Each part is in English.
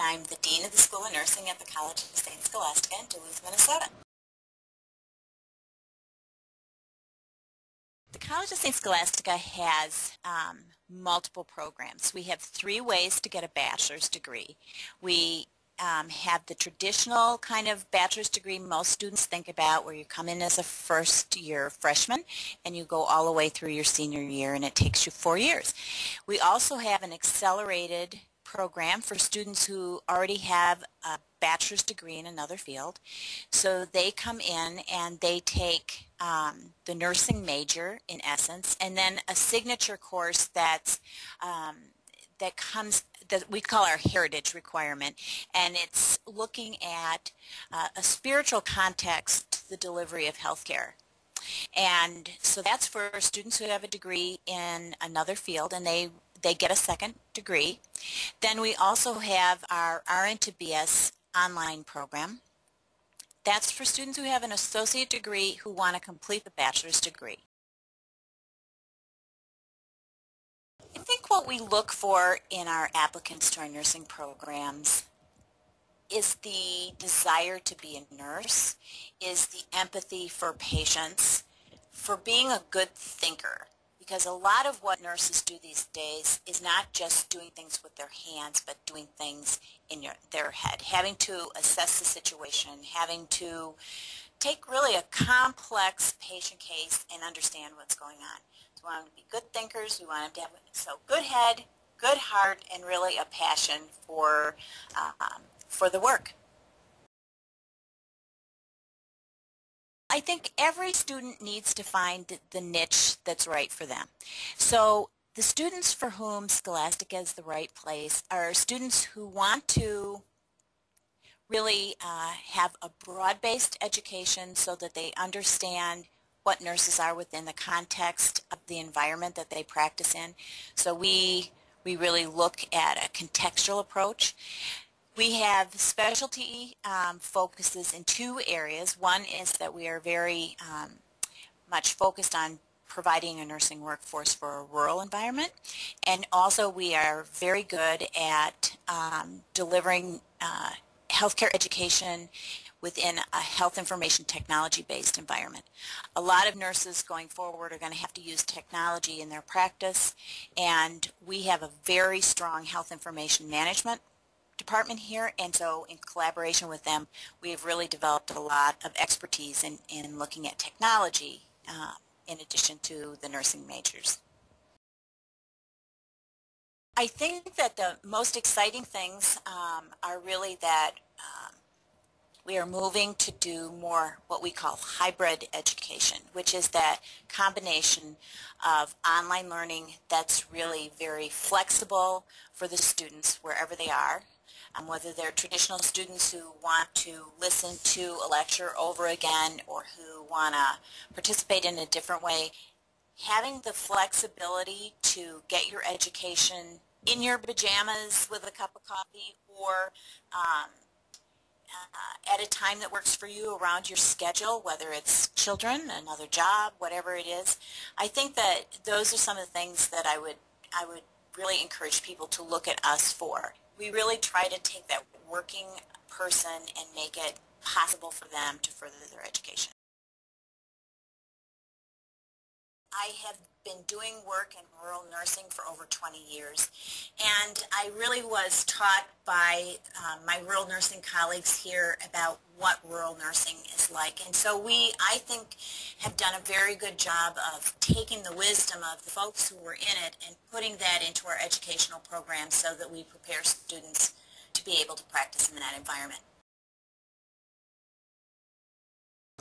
I'm the Dean of the School of Nursing at the College of St. Scholastica in Duluth, Minnesota. The College of St. Scholastica has multiple programs. We have 3 ways to get a bachelor's degree. We have the traditional kind of bachelor's degree most students think about, where you come in as a first-year freshman and you go all the way through your senior year, and it takes you 4 years. We also have an accelerated program for students who already have a bachelor's degree in another field. So they come in and they take the nursing major, in essence, and then a signature course that we call our heritage requirement, and it's looking at a spiritual context to the delivery of healthcare. And so that's for students who have a degree in another field, and they get a second degree. Then we also have our RN to BS online program. That's for students who have an associate degree who want to complete the bachelor's degree. I think what we look for in our applicants to our nursing programs is the desire to be a nurse, is the empathy for patients, for being a good thinker. Because a lot of what nurses do these days is not just doing things with their hands, but doing things in their head, having to assess the situation, having to take really a complex patient case and understand what's going on. So we want them to be good thinkers. We want them to have good head, good heart, and really a passion for the work. I think every student needs to find the niche that's right for them. So the students for whom Scholastica is the right place are students who want to really have a broad-based education so that they understand what nurses are within the context of the environment that they practice in. So we really look at a contextual approach. We have specialty focuses in 2 areas. One is that we are very much focused on providing a nursing workforce for a rural environment, and also we are very good at delivering healthcare education within a health information technology-based environment. A lot of nurses going forward are going to have to use technology in their practice, and we have a very strong health information management department here, and so in collaboration with them, we have really developed a lot of expertise in looking at technology in addition to the nursing majors. I think that the most exciting things are really that we are moving to do more what we call hybrid education, which is that combination of online learning that's really very flexible for the students wherever they are. Whether they're traditional students who want to listen to a lecture over again or who want to participate in a different way, having the flexibility to get your education in your pajamas with a cup of coffee or at a time that works for you around your schedule, whether it's children, another job, whatever it is. I think that those are some of the things that I would really encourage people to look at us for. We really try to take that working person and make it possible for them to further their education. I have been doing work in rural nursing for over 20 years, and I really was taught by my rural nursing colleagues here about what rural nursing is like. And so we, I think, have done a very good job of taking the wisdom of the folks who were in it and putting that into our educational programs so that we prepare students to be able to practice in that environment.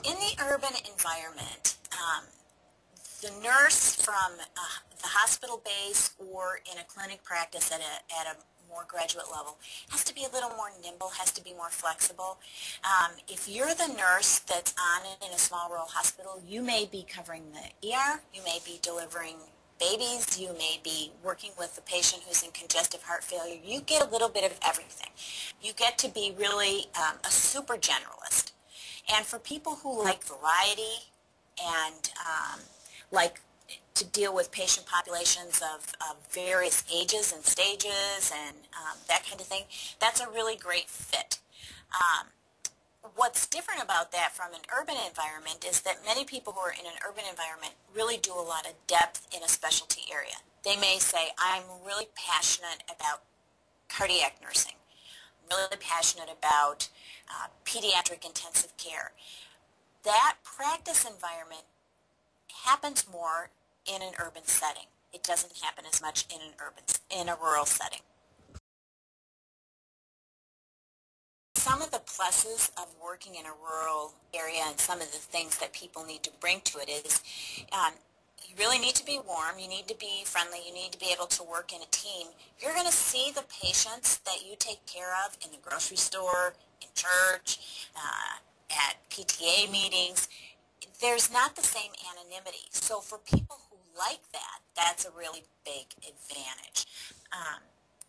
In the urban environment, the nurse from the hospital base or in a clinic practice at a more graduate level has to be a little more nimble, has to be more flexible. If you're the nurse that's on in a small rural hospital, you may be covering the ER, you may be delivering babies, you may be working with the patient who's in congestive heart failure. You get a little bit of everything. You get to be really a super generalist. And for people who like variety and like to deal with patient populations of various ages and stages and that kind of thing, that's a really great fit. Um, what's different about that from an urban environment is that many people who are in an urban environment really do a lot of depth in a specialty area. They may say, I'm really passionate about cardiac nursing. I'm really passionate about pediatric intensive care. That practice environment happens more in an urban setting. It doesn't happen as much in a rural setting. Some of the pluses of working in a rural area and some of the things that people need to bring to it is you really need to be warm, you need to be friendly, you need to be able to work in a team. You're going to see the patients that you take care of in the grocery store, in church, at PTA meetings. There's not the same anonymity. So for people who like that, that's a really big advantage.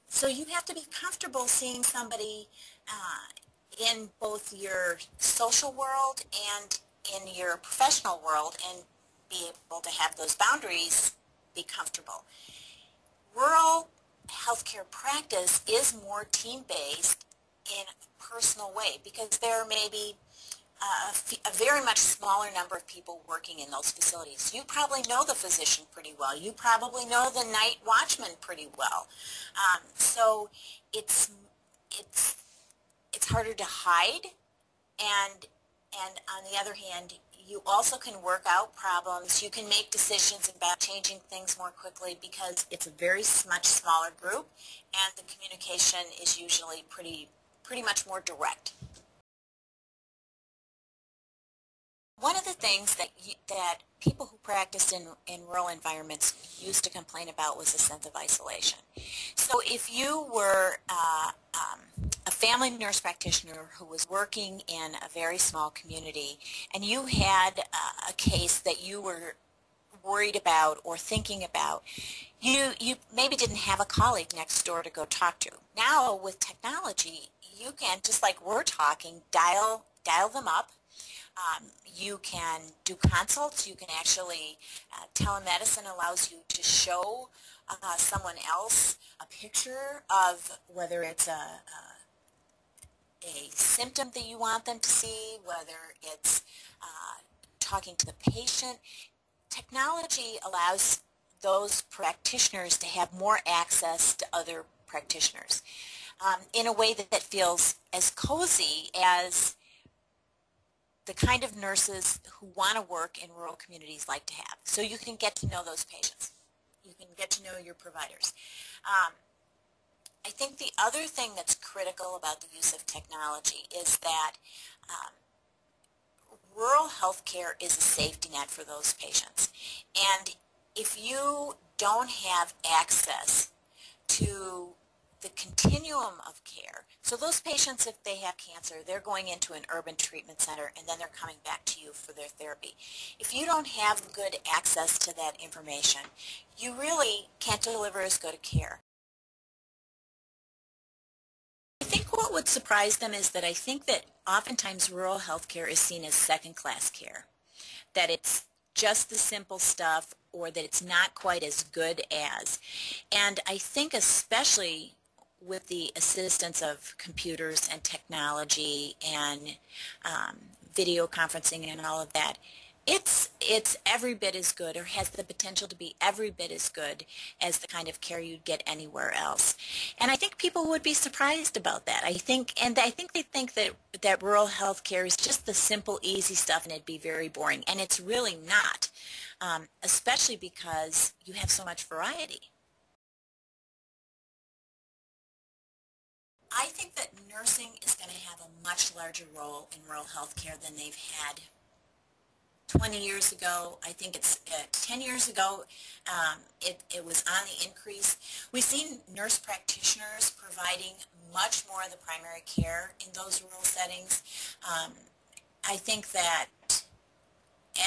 So you have to be comfortable seeing somebody in both your social world and in your professional world and be able to have those boundaries be comfortable. Rural healthcare practice is more team-based in a personal way because there may be a very much smaller number of people working in those facilities. You probably know the physician pretty well. You probably know the night watchman pretty well. So it's harder to hide, and on the other hand, you also can work out problems. You can make decisions about changing things more quickly because it's a very much smaller group, and the communication is usually pretty much more direct. One of the things that people who practiced in rural environments used to complain about was a sense of isolation. So if you were a family nurse practitioner who was working in a very small community and you had a case that you were worried about or thinking about, you maybe didn't have a colleague next door to go talk to. Now with technology, you can, just like we're talking, dial them up. You can do consults. You can actually, telemedicine allows you to show someone else a picture of whether it's a symptom that you want them to see, whether it's talking to the patient. Technology allows those practitioners to have more access to other practitioners in a way that feels as cozy as the kind of nurses who want to work in rural communities like to have. So you can get to know those patients. You can get to know your providers. I think the other thing that's critical about the use of technology is that rural health care is a safety net for those patients. And if you don't have access to the continuum of care, so those patients, if they have cancer, they're going into an urban treatment center and then they're coming back to you for their therapy. If you don't have good access to that information, you really can't deliver as good a care. I think what would surprise them is that I think that oftentimes rural health care is seen as second-class care, that it's just the simple stuff or that it's not quite as good as. And I think especially with the assistance of computers and technology and video conferencing and all of that, it's every bit as good, or has the potential to be every bit as good as the kind of care you'd get anywhere else. And I think people would be surprised about that. I think they think that rural health care is just the simple, easy stuff and it'd be very boring. And it's really not, especially because you have so much variety. I think that nursing is going to have a much larger role in rural health care than they've had 20 years ago. I think it's 10 years ago, it was on the increase. We've seen nurse practitioners providing much more of the primary care in those rural settings. I think that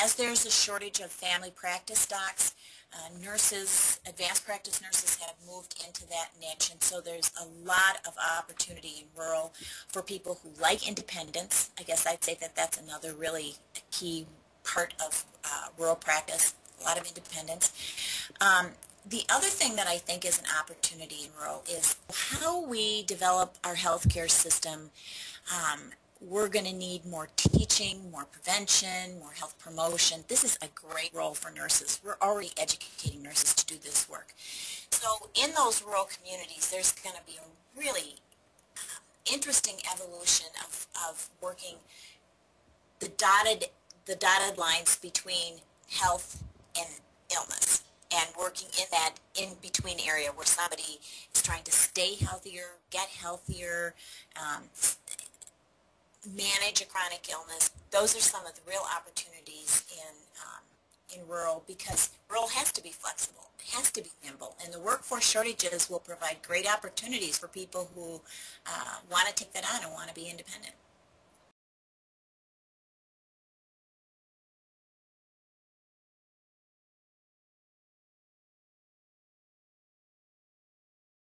as there's a shortage of family practice docs, nurses, advanced practice nurses have moved into that niche, and so there's a lot of opportunity in rural for people who like independence. I guess I'd say that that's another really key part of rural practice, a lot of independence. Um, the other thing that I think is an opportunity in rural is how we develop our healthcare system. We're going to need more teaching, more prevention, more health promotion. This is a great role for nurses. We're already educating nurses to do this work. So in those rural communities, there's going to be a really interesting evolution of working the dotted lines between health and illness, and working in that in-between area where somebody is trying to stay healthier, get healthier, um, manage a chronic illness. Those are some of the real opportunities in rural, because rural has to be flexible, it has to be nimble, and the workforce shortages will provide great opportunities for people who want to take that on and want to be independent.